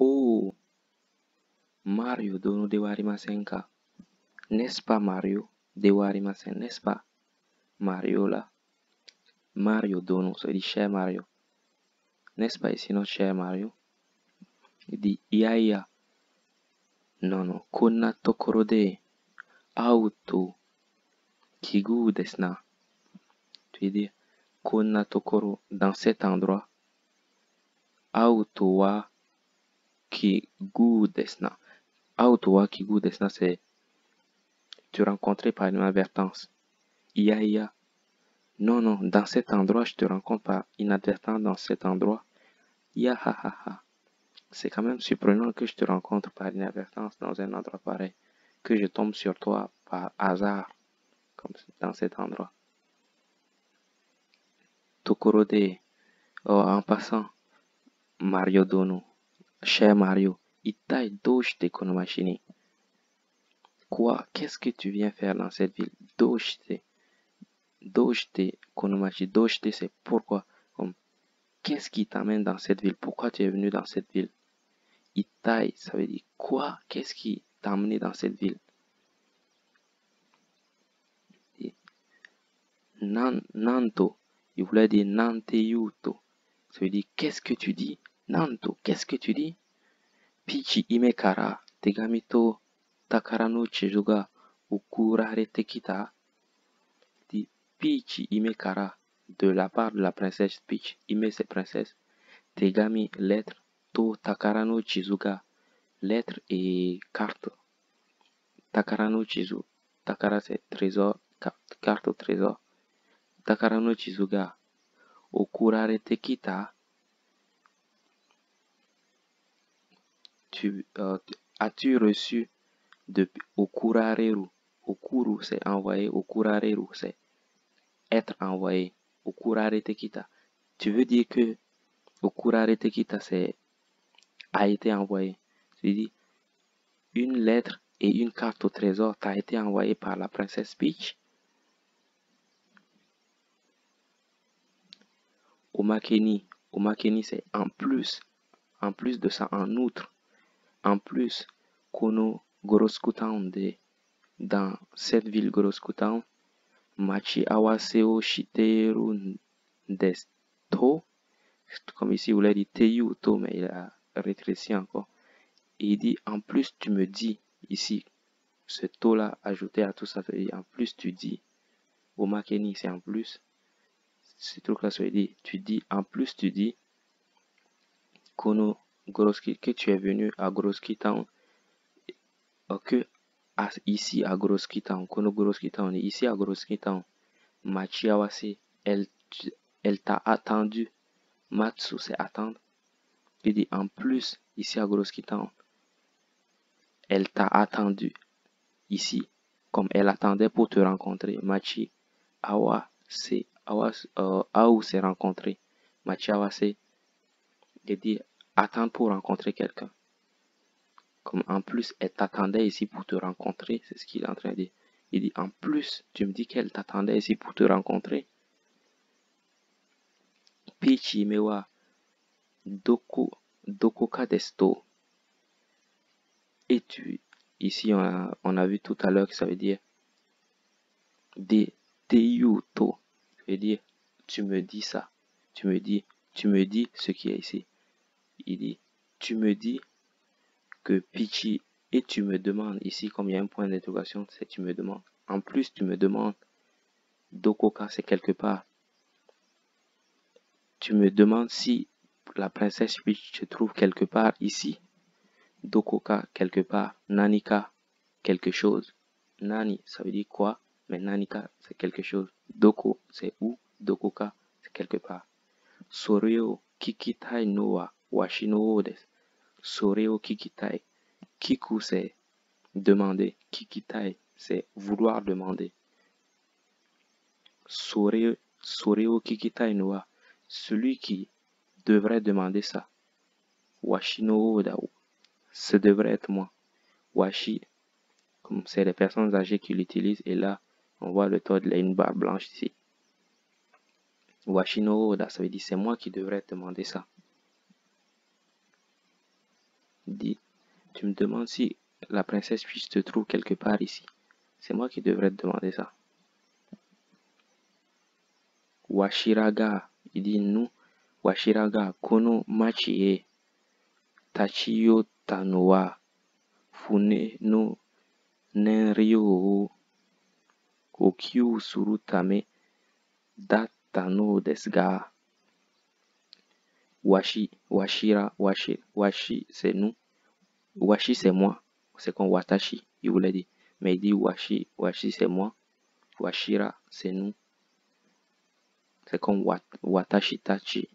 Oh, Mario dono dewarimasenka. N'est-ce pas Mario? Dewarimasen, n'est-ce pas? Mario là. Mario dono, ça veut dire cher Mario. N'est-ce pas ici notre cher Mario? Il dit Yaya. Non, non. Konna tokoro de auto kigu desu na. Tu veux dire Konna tokoro, dans cet endroit. Auto wa kigu desu na. Auto wa kigu desu na, c'est te rencontrer par inadvertance. Yaya. Non, non, dans cet endroit, je te rencontre par inadvertance dans cet endroit. Ya ha ha ha. C'est quand même surprenant que je te rencontre par inadvertance dans un endroit pareil. Que je tombe sur toi par hasard, comme dans cet endroit. Tokorode. Oh, en passant, Mario Dono. Cher Mario. Itai doshite kono machini. Quoi? Qu'est-ce que tu viens faire dans cette ville? Doshite. Doshite kono machi. Doshite, c'est pourquoi. Comme, qu'est-ce qui t'amène dans cette ville? Pourquoi tu es venu dans cette ville? Itai, ça veut dire quoi? Qu'est-ce qui t'a amené dans cette ville? Nanto, il voulait dire Nanteyuto. Ça veut dire qu'est-ce que tu dis? Nanto, qu'est-ce que tu dis? Pichi imekara, tegamito takara no chizu ga okurarete kita. Dit Pichi imekara, de la part de la princesse Peach. Ime c'est princesse. Tegami, lettre. To takara no chizu ga, lettre et carte. Takara no chizu. Takara c'est trésor, carte au trésor. Takara no chizu ga okurarete kita. As-tu reçu de okurareru? Okuru c'est envoyé, okurareru c'est être envoyé. Okurarete kita. Tu veux dire que okurarete kita c'est a été envoyé. Tu dis une lettre et une carte au trésor t'a été envoyée par la princesse Peach. Omakeni. Omakeni c'est en plus. En plus de ça, en outre. En plus, Kono Gorosku Town, dans cette ville Gorosku Town, Machi Awaseo Shiteru Desto, comme ici, vous l'avez dit Teyu To, mais il a rétréci encore. Et il dit, en plus, tu me dis, ici, ce To-là, ajouté à tout ça, et en plus, tu dis, Omakeni, c'est en plus, ce truc-là, ça veut dire, tu dis, en plus, tu dis, Kono Goroski, que tu es venu à Goroski Town, que ici à Goroski Town, Kono Goroski Town, ici à Goroski Town, Machi Awase, elle t'a attendu. Matsu, c'est attendre. Il dit en plus, ici à Goroski Town, elle t'a attendu ici, comme elle attendait pour te rencontrer. Machi Awa, c'est Aou s'est rencontré. Machi Awase, il dit attendre pour rencontrer quelqu'un. Comme en plus, elle t'attendait ici pour te rencontrer, c'est ce qu'il est en train de dire. Il dit en plus, tu me dis qu'elle t'attendait ici pour te rencontrer. Pichi mewa dokoka desto. Et tu, ici on a vu tout à l'heure que ça veut dire de teyuto. Ça veut dire tu me dis ça. Tu me dis ce qui est ici. Il dit tu me dis que Pichi et tu me demandes ici comme il y a un point d'interrogation, c'est tu me demandes. En plus tu me demandes dokoka c'est quelque part. Tu me demandes si la princesse Peach se trouve quelque part ici. Dokoka, quelque part. Nanika, quelque chose. Nani, ça veut dire quoi? Mais Nanika, c'est quelque chose. Doko, c'est où? Dokoka, c'est quelque part. Soreo kikitai no wa washi no o desu. Soreo kikitai. Kiku, c'est demander. Kikitai, c'est vouloir demander. Soreo kikitai no wa. Celui qui devrait demander ça. Washi no oda. Ce devrait être moi. Washi, comme c'est les personnes âgées qui l'utilisent, et là, on voit le toit de une barre blanche ici. Washi no oda, ça veut dire c'est moi qui devrais demander ça. Tu me demandes si la princesse Peach se trouve quelque part ici. C'est moi qui devrais te demander ça. Washiraga, il dit nous. Washiraga, kono machi e tachiyo tanoa fune no nenryo o okyu surutame datta no desu ga. Washi c'est nous. Washi c'est moi. C'est comme Watashi, il voulait dire. Mais il dit Washi c'est moi. Washira c'est nous. C'est comme Watashi Tachi.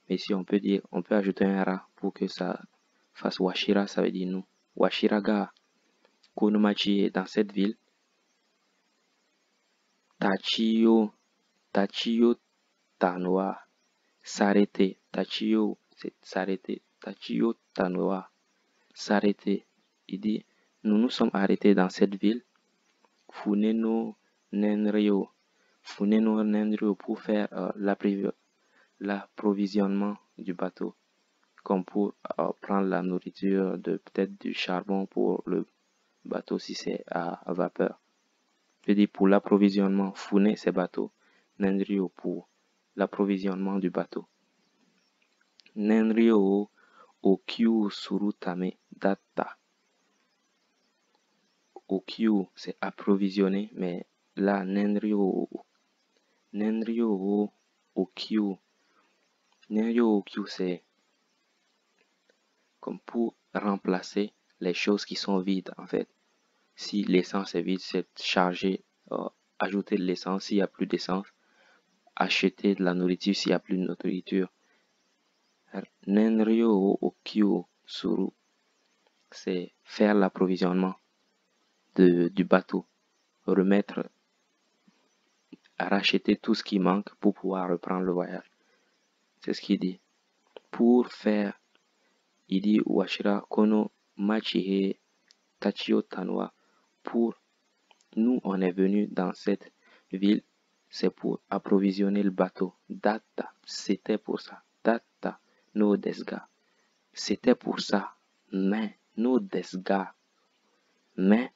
Mais si on peut dire, on peut ajouter un ra pour que ça fasse Washira, ça veut dire nous. Washiraga Konomachi est dans cette ville. Tachiyo Tanoa. S'arrêter. Tachiyo, c'est s'arrêter. Tachiyo Tanoa. S'arrêter. Il dit, nous nous sommes arrêtés dans cette ville. Funeno Nenryo. Funeno Nenryo pour faire l'approvisionnement du bateau. Comme pour prendre la nourriture, peut-être du charbon pour le bateau si c'est à vapeur. Je dis pour l'approvisionnement, Fune c'est bateau, Nenryo pour l'approvisionnement du bateau. Nenryo Okyu surutame datta. Okyu c'est approvisionner, mais là Nenryo Okyu. Nenryo Okyu c'est comme pour remplacer les choses qui sont vides en fait. Si l'essence est vide, c'est charger, ajouter de l'essence s'il n'y a plus d'essence, acheter de la nourriture s'il n'y a plus de nourriture. Nenryo Okyu Suru, c'est faire l'approvisionnement du bateau, remettre, racheter tout ce qui manque pour pouvoir reprendre le voyage. C'est ce qu'il dit. Pour faire, il dit Washira Kono Machihe Tachiyo Tanoa. Pour nous, on est venu dans cette ville, c'est pour approvisionner le bateau. Datta, c'était pour ça. Datta, no desga. C'était pour ça. Mais, no desga. Mais,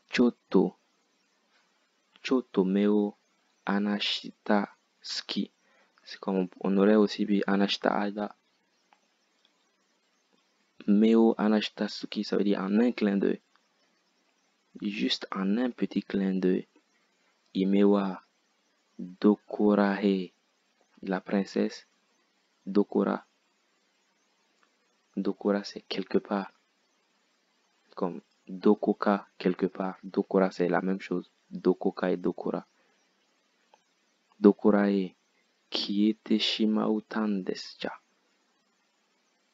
Choto meo anashita ski. C'est comme on aurait aussi vu anashita ada. Meo anashita ski, ça veut dire en un clin d'œil. Juste en un petit clin d'œil. Imewa Dokorahe, la princesse Dokora. Dokora c'est quelque part. Comme Dokoka quelque part. Dokora c'est la même chose. Dokoka et Dokora. Dokorae Kiete Shimautan descha.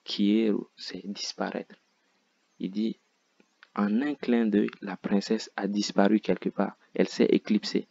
Kieru c'est disparaître. Il dit en un clin d'œil, la princesse a disparu quelque part. Elle s'est éclipsée.